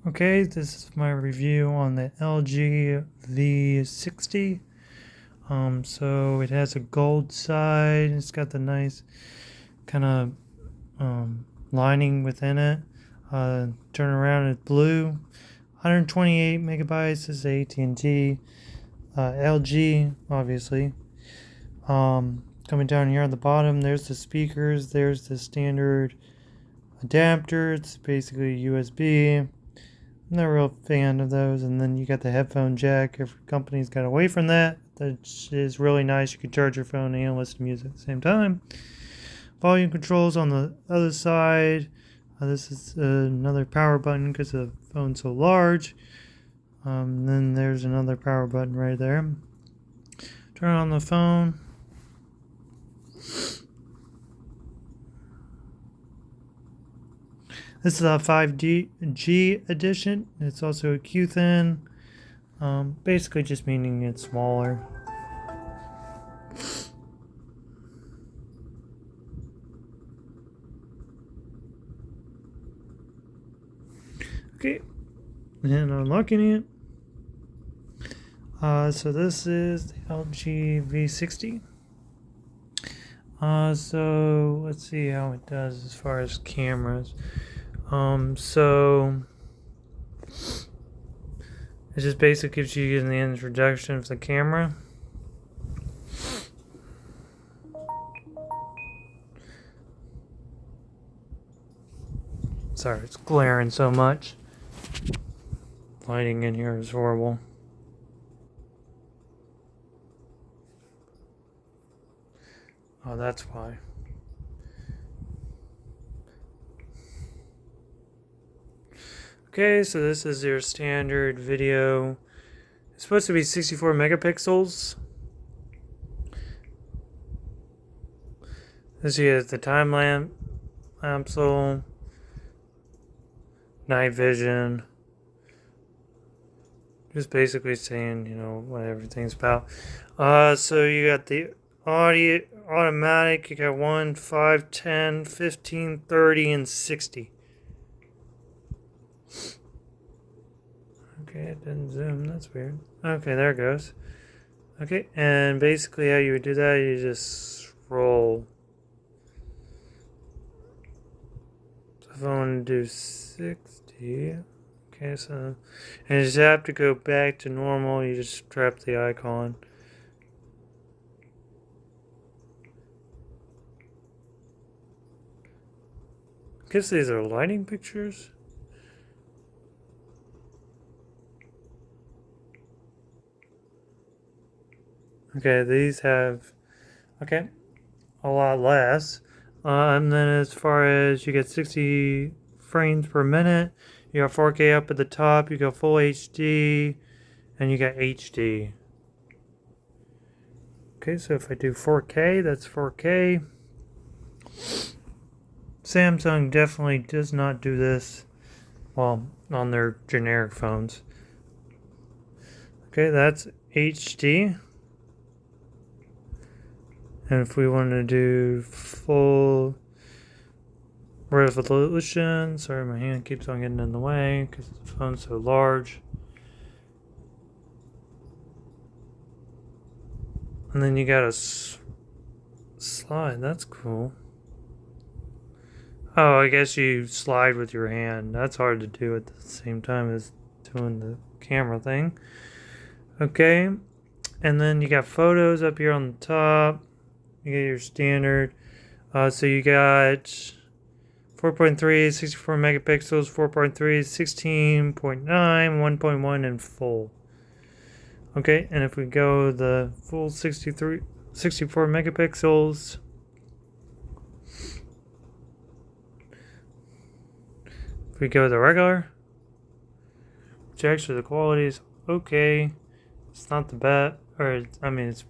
Okay, this is my review on the LG V60. So it has a gold side. It's got the nice kind of lining within it. Turn around, it's blue. 128 megabytes is AT&T. LG, obviously. Coming down here on the bottom, there's the speakers. There's the standard adapter. It's basically USB. I'm not a real fan of those. And then you got the headphone jack. If companies got away from that, that is really nice. You can charge your phone and listen to music at the same time. Volume controls on the other side. This is another power button because the phone's so large. Then there's another power button right there. Turn on the phone. This is a 5G edition. It's also a Q-thin. Basically just meaning it's smaller. Okay, and unlocking it. So this is the LG V60. So let's see how it does as far as cameras. So it just basically gives you the introduction of the camera. Sorry, it's glaring so much. Lighting in here is horrible. Oh, that's why. Okay, so this is your standard video. It's supposed to be 64 megapixels. This here is the time lapse, night vision. Just basically saying, what everything's about. So you got the audio automatic. You got 1, 5, 10, 15, 30, and 60. Okay, it didn't zoom. That's weird. Okay, there it goes. Okay, and basically how you would do that, you just scroll. So if I want to do 60, okay, so, and you just have to go back to normal. You just tap the icon. I guess these are lighting pictures. Okay, these have, okay, a lot less. And then as far as you get 60 frames per minute, you got 4K up at the top, you got full HD, and you got HD. Okay, so if I do 4K, that's 4K. Samsung definitely does not do this, well, on their generic phones. Okay, that's HD. And if we want to do full resolution, sorry, my hand keeps on getting in the way because the phone's so large. And then you got a slide, that's cool. Oh, I guess you slide with your hand. That's hard to do at the same time as doing the camera thing. Okay, and then you got photos up here on the top. You get your standard. So you got 4.3, 64 megapixels, 4.3, 16.9, 1.1, and full. Okay, and if we go the full 64 megapixels, if we go the regular, which actually the quality is okay. It's not the best, or I mean, it's,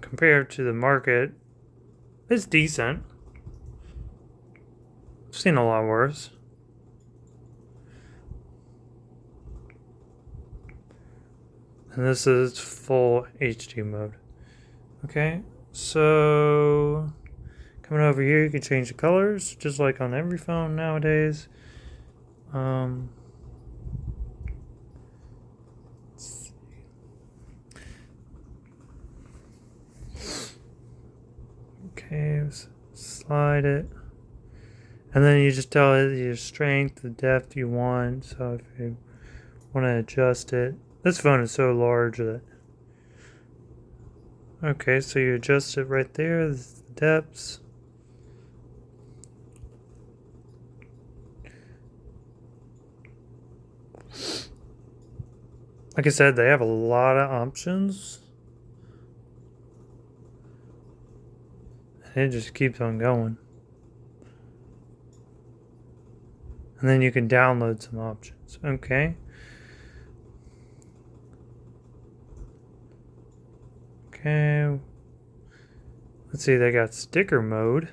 compared to the market, it's decent. I've seen a lot worse. And this is full HD mode. Okay, so coming over here, you can change the colors, just like on every phone nowadays. slide it. And then you just tell it your strength, the depth you want. So if you want to adjust it. This phone is so large that... Okay, so you adjust it right there. This is the depths. Like I said, they have a lot of options. And it just keeps on going. And then you can download some options. Okay. Okay. Let's see, they got sticker mode.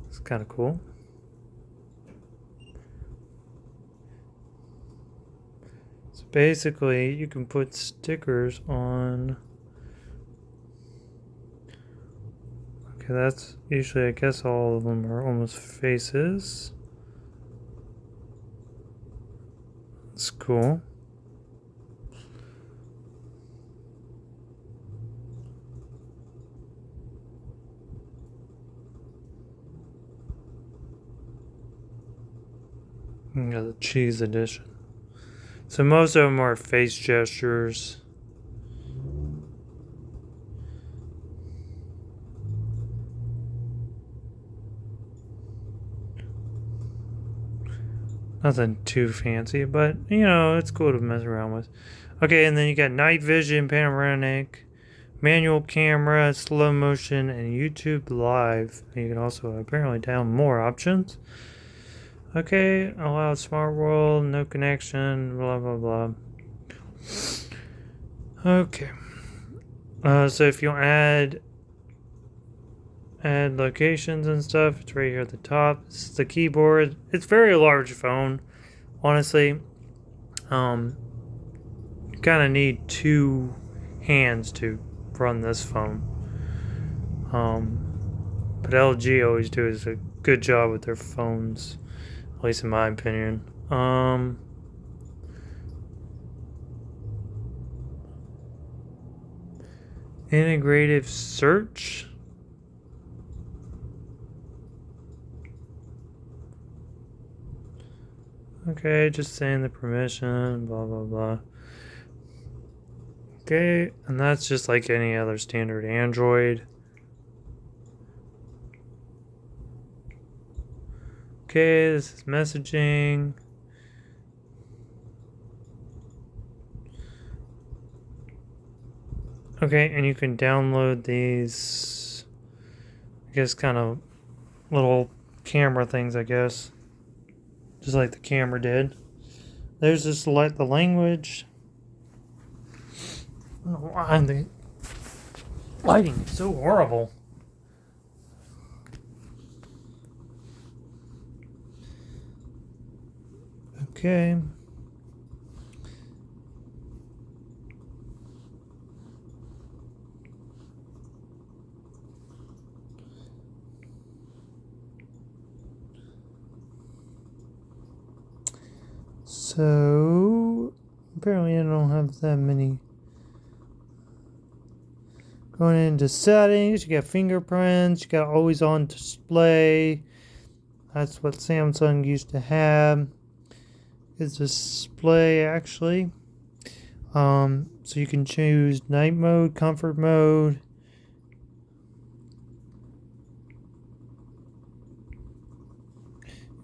It's kind of cool. So basically, you can put stickers on. Okay, that's usually, I guess all of them are almost faces. That's cool. You got the cheese edition. So most of them are face gestures. Nothing too fancy, but you know, it's cool to mess around with. Okay, and then you got night vision, panoramic, manual camera, slow motion, and YouTube Live. You can also apparently download more options. Okay, allow smart world, no connection, blah blah blah. Okay. So if you add locations and stuff, it's right here at the top. This is the keyboard. It's a very large phone, honestly. You kind of need two hands to run this phone. But LG always does a good job with their phones, at least in my opinion. Integrative search. Okay, just saying the permission, blah blah blah. Okay, and that's just like any other standard Android. Okay, this is messaging. Okay, and you can download these, I guess, kind of little camera things, I guess. Just like the camera did. There's just select the language. I don't know why the lighting is so horrible. Okay. So apparently I don't have that many. Going into settings, you got fingerprints, you got always on display. That's what Samsung used to have. It's display actually. So you can choose night mode, comfort mode.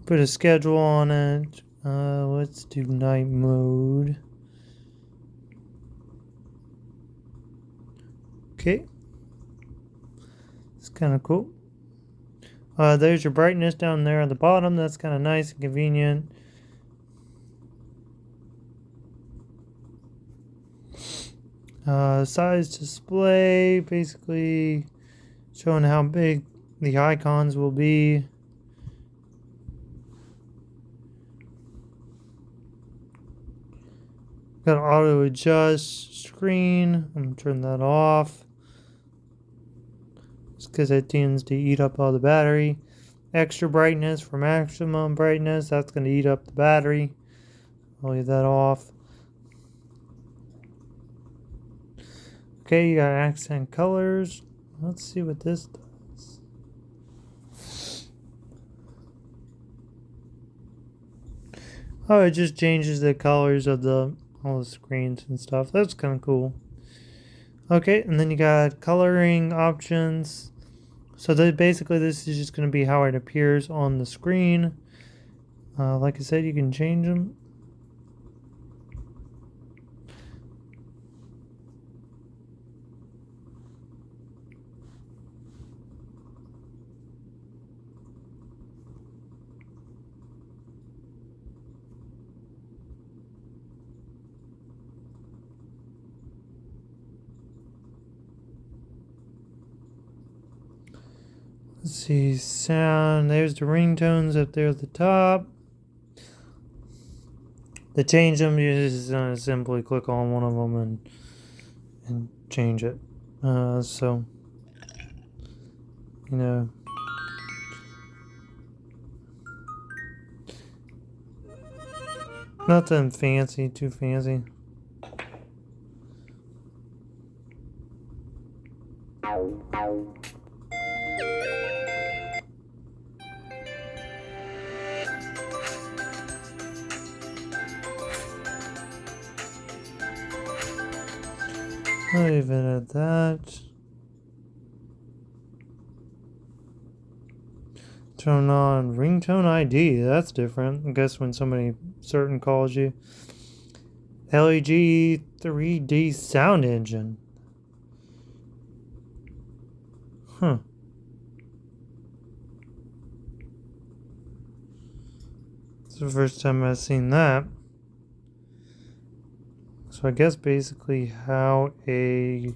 Put a schedule on it. Let's do night mode. Okay. It's kind of cool. There's your brightness down there at the bottom. That's kind of nice and convenient. Size display, basically showing how big the icons will be. Got auto adjust screen. I'm gonna turn that off. Just because it tends to eat up all the battery. Extra brightness for maximum brightness. That's gonna eat up the battery. I'll leave that off. Okay, you got accent colors. Let's see what this does. Oh, it just changes the colors of all the screens and stuff. That's kind of cool. Okay, and then you got coloring options. So basically this is just going to be how it appears on the screen. Like I said, you can change them. Let's see, sound. There's the ringtones up there at the top. To change them, you just simply click on one of them and change it. So, you know, nothing fancy, too fancy. Leave it at that. Turn on ringtone ID. That's different. I guess when somebody certain calls you. LEG 3D sound engine. Huh. It's the first time I've seen that. So I guess basically how a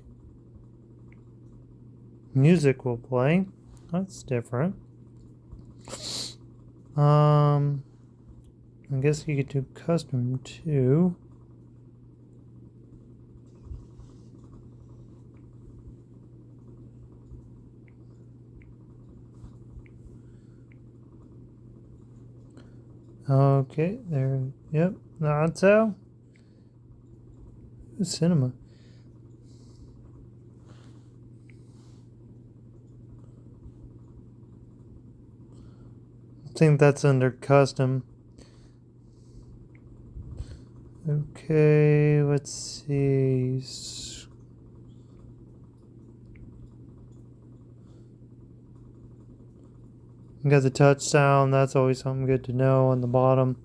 music will play. That's different. I guess you could do custom too. Okay, there. Yep, that's how. Cinema. I think that's under custom. Okay, let's see. You got the touch sound. That's always something good to know on the bottom.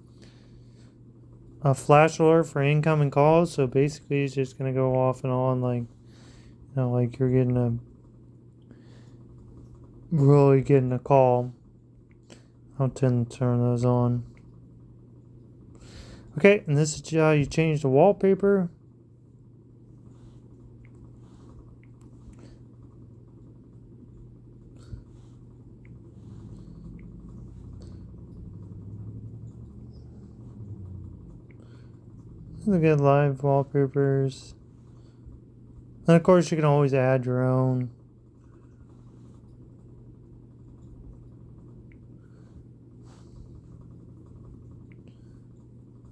A flash alert for incoming calls. So basically, it's just gonna go off and on, like you're really getting a call. I'll tend to turn those on. Okay, and this is how you change the wallpaper. Look at live wallpapers. And of course, you can always add your own.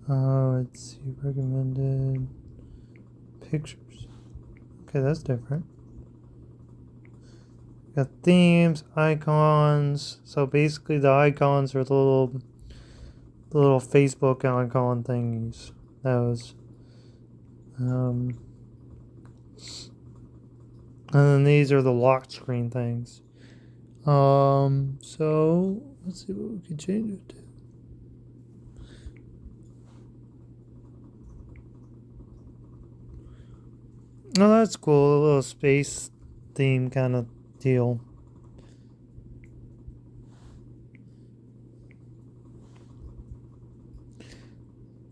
Let's see, recommended pictures. Okay, that's different. Got themes, icons. So basically, the icons are the little Facebook icon thingies. Those. And then these are the lock screen things. So let's see what we can change it to. Oh, that's cool. A little space theme kind of deal.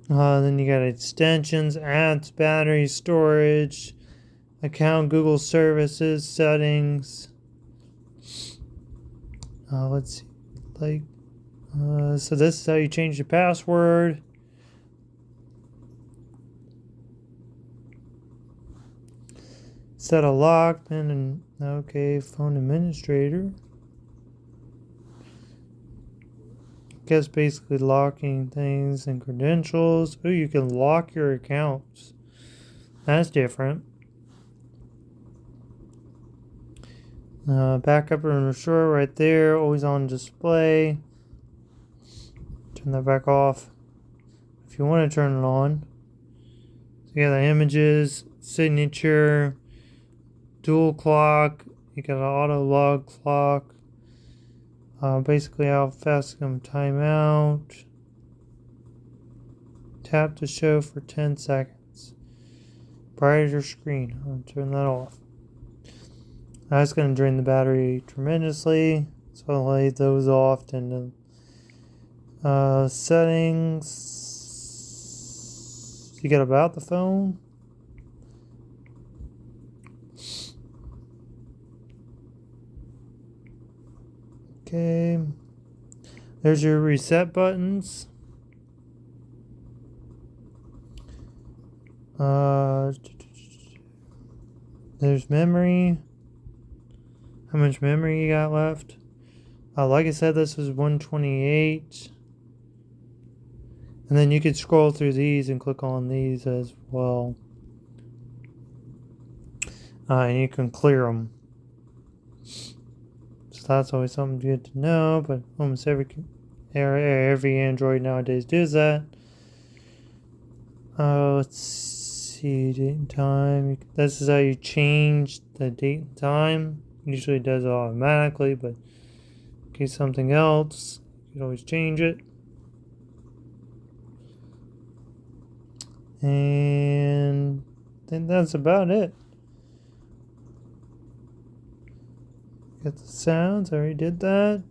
Then you got extensions, apps, battery, storage, account, Google services, settings. Let's see. So this is how you change the password. Set a lock pin and okay, phone administrator. Guess basically locking things and credentials. Oh, you can lock your accounts. That's different. Backup and restore right there. Always on display. Turn that back off. if you want to turn it on. So you got the images, signature, dual clock. You got an auto log clock. Basically how fast it's going to time out. Tap to show for 10 seconds. Brighter screen. I'll turn that off. That's going to drain the battery tremendously. So I'll lay those off. And settings. You got about the phone. Okay. There's your reset buttons. There's memory. How much memory you got left? Like I said, this was 128. And then you could scroll through these and click on these as well. And you can clear them. So that's always something good to know. But almost every Android nowadays does that. Let's see, date and time. This is how you change the date and time. Usually it does it automatically, but in case something else, you can always change it. And I think that's about it. Got the sounds, I already did that.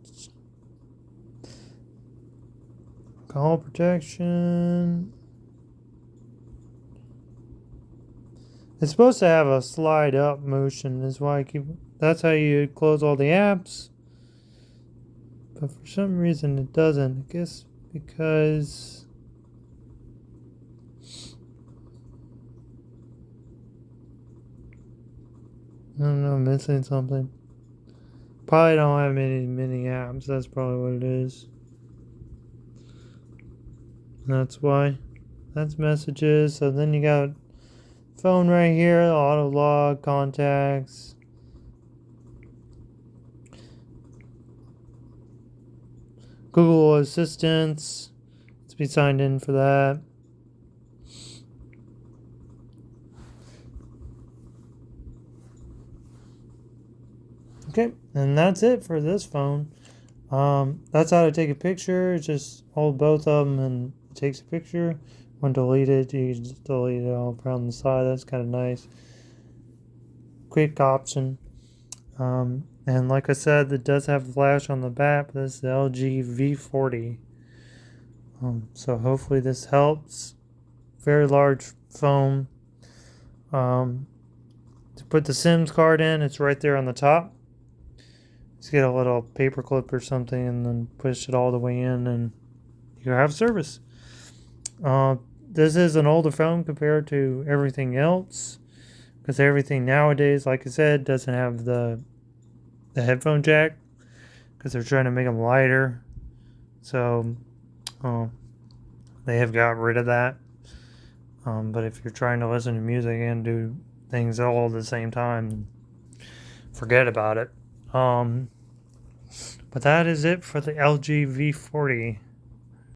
Call protection. It's supposed to have a slide up motion, is why I keep. That's how you close all the apps. But for some reason it doesn't. I guess because I don't know, I'm missing something. Probably don't have many apps. That's probably what it is. That's why. That's messages. So then you got phone right here, auto log, contacts. Google Assistants. Let's be signed in for that. Okay, and that's it for this phone. That's how to take a picture. Just hold both of them and it takes a picture. When delete it, you can just delete it all around the side. That's kind of nice. Quick option. And like I said, it does have flash on the back. But this is the LG V40. So hopefully this helps. Very large phone. To put the SIMs card in, it's right there on the top. Just get a little paper clip or something and then push it all the way in and you have service. This is an older phone compared to everything else because everything nowadays, like I said, doesn't have the headphone jack because they're trying to make them lighter. So they have got rid of that. But if you're trying to listen to music and do things all at the same time, forget about it. But that is it for the LG V40.